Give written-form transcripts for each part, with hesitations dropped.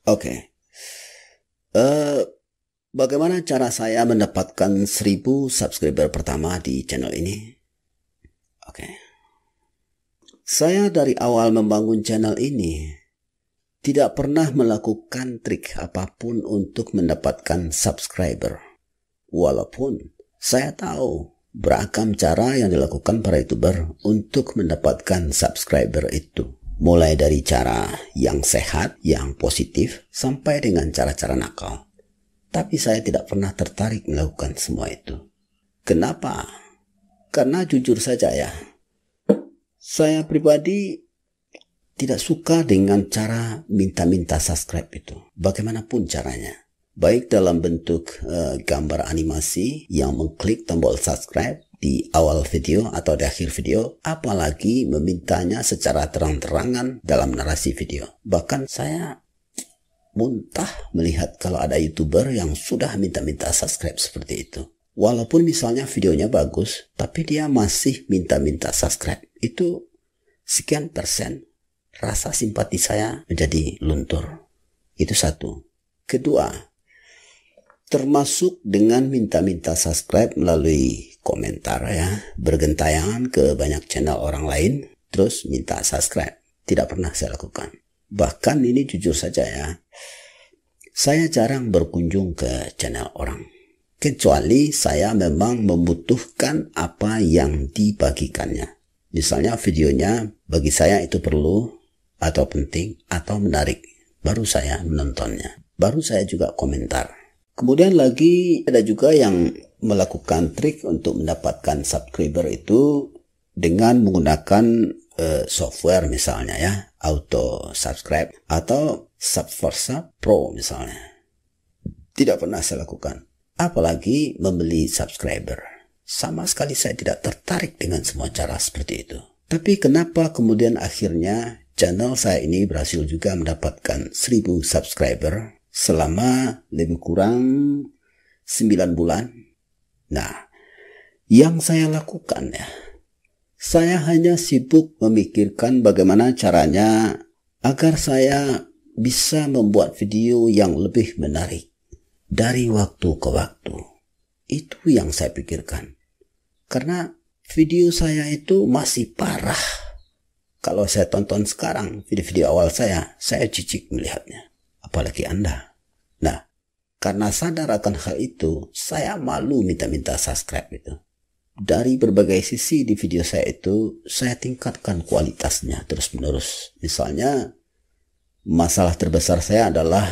Oke. Bagaimana cara saya mendapatkan 1000 subscriber pertama di channel ini? Oke. Saya dari awal membangun channel ini tidak pernah melakukan trik apapun untuk mendapatkan subscriber. Walaupun saya tahu beragam cara yang dilakukan para YouTuber untuk mendapatkan subscriber itu. Mulai dari cara yang sehat, yang positif, sampai dengan cara-cara nakal. Tapi saya tidak pernah tertarik melakukan semua itu. Kenapa? Karena jujur saja ya, saya pribadi tidak suka dengan cara minta-minta subscribe itu. Bagaimanapun caranya. Baik dalam bentuk gambar animasi yang mengklik tombol subscribe di awal video atau di akhir video, apalagi memintanya secara terang-terangan dalam narasi video. Bahkan saya muntah melihat kalau ada YouTuber yang sudah minta-minta subscribe seperti itu. Walaupun misalnya videonya bagus, tapi dia masih minta-minta subscribe. Itu sekian persen rasa simpati saya menjadi luntur. Itu satu. Kedua, termasuk dengan minta-minta subscribe melalui komentar ya, bergentayangan ke banyak channel orang lain, terus minta subscribe. Tidak pernah saya lakukan. Bahkan ini jujur saja ya, saya jarang berkunjung ke channel orang. Kecuali saya memang membutuhkan apa yang dibagikannya. Misalnya videonya bagi saya itu perlu, atau penting, atau menarik. Baru saya menontonnya. Baru saya juga komentar. Kemudian lagi ada juga yang melakukan trik untuk mendapatkan subscriber itu dengan menggunakan software misalnya ya, auto subscribe atau Subversa Pro misalnya. Tidak pernah saya lakukan. Apalagi membeli subscriber. Sama sekali saya tidak tertarik dengan semua cara seperti itu. Tapi kenapa kemudian akhirnya channel saya ini berhasil juga mendapatkan 1000 subscriber selama lebih kurang 9 bulan. Nah, yang saya lakukan ya, saya hanya sibuk memikirkan bagaimana caranya agar saya bisa membuat video yang lebih menarik dari waktu ke waktu. Itu yang saya pikirkan. Karena video saya itu masih parah. Kalau saya tonton sekarang video-video awal saya jijik melihatnya. Apalagi Anda. Nah, karena sadar akan hal itu, saya malu minta-minta subscribe itu. Dari berbagai sisi di video saya itu, saya tingkatkan kualitasnya terus-menerus. Misalnya, masalah terbesar saya adalah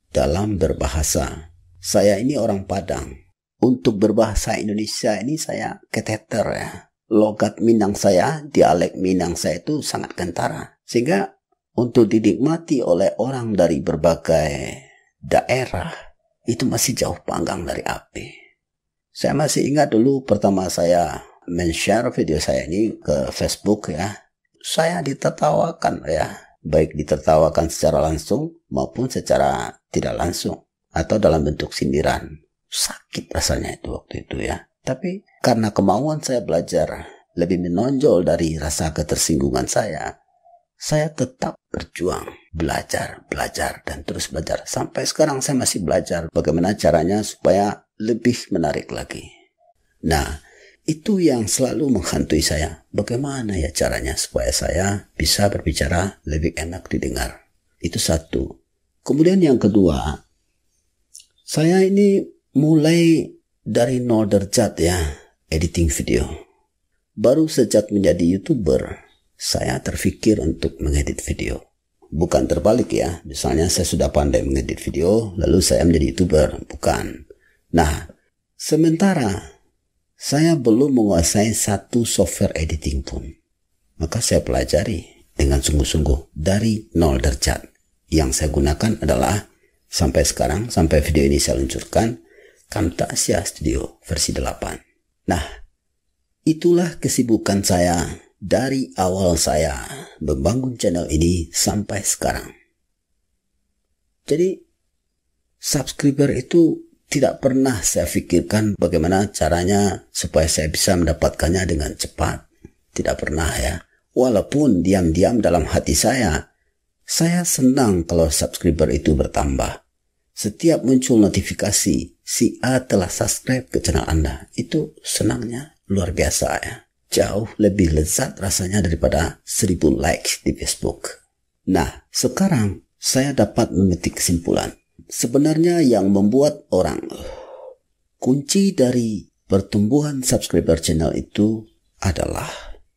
dalam berbahasa. Saya ini orang Padang. Untuk berbahasa Indonesia ini saya keteter ya. Logat Minang saya, dialek Minang saya itu sangat kentara. Sehingga untuk dinikmati oleh orang dari berbagai daerah, itu masih jauh panggang dari api. Saya masih ingat dulu pertama saya men-share video saya ini ke Facebook ya. Saya ditertawakan ya. Baik ditertawakan secara langsung maupun secara tidak langsung. Atau dalam bentuk sindiran. Sakit rasanya itu waktu itu ya. Tapi karena kemauan saya belajar lebih menonjol dari rasa ketersinggungan saya tetap berjuang, belajar, dan terus belajar. Sampai sekarang saya masih belajar bagaimana caranya supaya lebih menarik lagi. Nah, itu yang selalu menghantui saya. Bagaimana ya caranya supaya saya bisa berbicara lebih enak didengar. Itu satu. Kemudian yang kedua, saya ini mulai dari nol derajat ya, editing video. Baru sejak menjadi YouTuber, saya terfikir untuk mengedit video. Bukan terbalik ya, misalnya saya sudah pandai mengedit video, lalu saya menjadi YouTuber. Bukan. Nah, sementara saya belum menguasai satu software editing pun. Maka saya pelajari dengan sungguh-sungguh dari nol derajat. Yang saya gunakan adalah sampai sekarang, sampai video ini saya luncurkan, Camtasia Studio versi 8. Nah, itulah kesibukan saya dari awal saya membangun channel ini sampai sekarang. Jadi, subscriber itu tidak pernah saya pikirkan bagaimana caranya supaya saya bisa mendapatkannya dengan cepat. Tidak pernah ya. Walaupun diam-diam dalam hati saya senang kalau subscriber itu bertambah. Setiap muncul notifikasi, si A telah subscribe ke channel Anda. Itu senangnya luar biasa ya. Jauh lebih lezat rasanya daripada 1000 like di Facebook. Nah, sekarang saya dapat memetik kesimpulan. Sebenarnya yang membuat orang kunci dari pertumbuhan subscriber channel itu adalah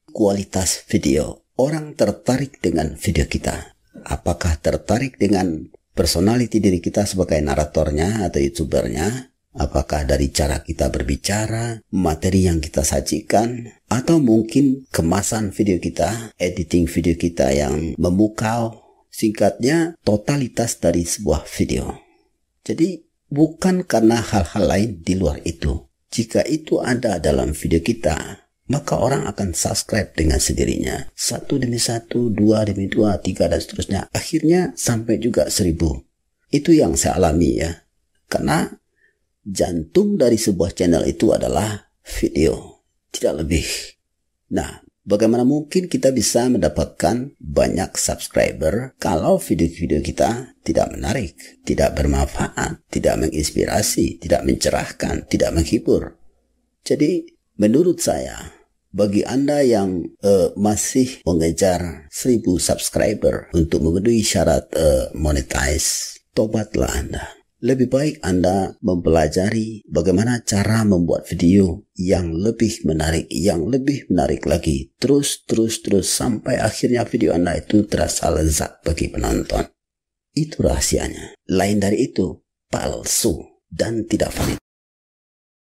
kualitas video. Orang tertarik dengan video kita. Apakah tertarik dengan personality diri kita sebagai naratornya atau youtubernya? Apakah dari cara kita berbicara, materi yang kita sajikan, atau mungkin kemasan video kita, editing video kita yang memukau? Singkatnya, totalitas dari sebuah video. Jadi, bukan karena hal-hal lain di luar itu. Jika itu ada dalam video kita, maka orang akan subscribe dengan sendirinya. 1 demi 1, 2 demi 2, 3, dan seterusnya. Akhirnya sampai juga 1000. Itu yang saya alami ya. Karena jantung dari sebuah channel itu adalah video. Tidak lebih. Nah, bagaimana mungkin kita bisa mendapatkan banyak subscriber kalau video-video kita tidak menarik, tidak bermanfaat, tidak menginspirasi, tidak mencerahkan, tidak menghibur. Jadi, menurut saya, bagi Anda yang masih mengejar 1000 subscriber untuk memenuhi syarat monetize, tobatlah Anda. Lebih baik Anda mempelajari bagaimana cara membuat video yang lebih menarik lagi. Terus sampai akhirnya video Anda itu terasa lezat bagi penonton. Itu rahasianya. Lain dari itu, palsu dan tidak valid.